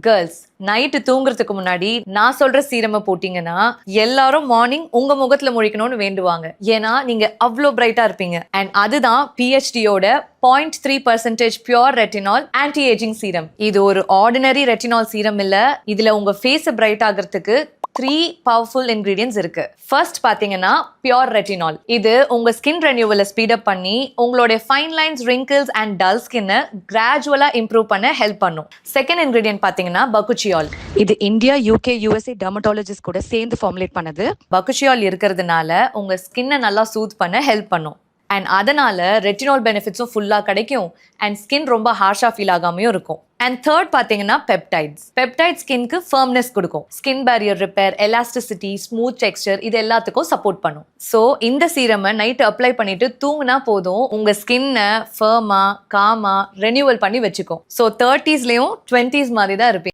Girls night தூங்குறதுக்கு முன்னாடி நான் சொல்ற சீரமை போட்டீங்கன்னா எல்லாரும் மார்னிங் உங்க முகத்துல முழிக்கணும்னு வேண்டுவாங்க. ஏன்னா நீங்க அவ்வளோ பிரைட்டா இருப்பீங்க. அண்ட் அதுதான் பிஹெச்டியோட 0.3% pure retinal anti ageing serum. இது ஒரு ஆர்டினரி ரெட்டினால் சீரம் இல்ல. இதுல உங்க ஃபேஸ் பிரைட் ஆகிறதுக்கு 3 பவர்ஃபுல் இன்கிரீடியன்ஸ் இருக்கு. ஃபர்ஸ்ட் பாத்தீங்கன்னா பியூர் ரெட்டினால். இது உங்க ஸ்கின் ரெனியூவலை ஸ்பீட் அப் பண்ணி உங்களுடைய fine lines, wrinkles and dull ஸ்கின்னை கிராஜுவலா இம்ப்ரூவ் பண்ண ஹெல்ப் பண்ணும். செகண்ட் இன்கிரீடியன்ட் பாத்தீங்கன்னா பகுச்சியால். இது இந்தியா, யூகே, யூஎஸ்ஏ டெர்மட்டாலஜிஸ்ட் கூட சேர்ந்து ஃபார்முலேட் பண்ணது. பகுச்சியால் இருக்கிறதுனால உங்க ஸ்கின்னை நல்லா சூத் பண்ண ஹெல்ப் பண்ணும். அண்ட் அதனால ரெட்டினால் பெனிஃபிட்ஸும் ஃபுல்லாக கிடைக்கும். அண்ட் ஸ்கின் ரொம்ப ஹார்ஷாக ஃபீல் ஆகாமையும் இருக்கும். அண்ட் தேர்ட் பார்த்தீங்கன்னா பெப்டைட்ஸ். பெப்டைட் ஸ்கின்க்கு ஃபர்ம்னஸ் கொடுக்கும். Skin barrier repair, elasticity, smooth Dexter இது எல்லாத்துக்கும் சப்போர்ட் பண்ணும். ஸோ இந்த சீரமை நைட்டு அப்ளை பண்ணிட்டு தூங்கினா போதும், உங்க ஸ்கின்னை ஃபர்மா, காமா, ரெனியூவல் பண்ணி வச்சுக்கும். ஸோ 30ஸ்லயும் 20s மாதிரி தான் இருப்பீங்க.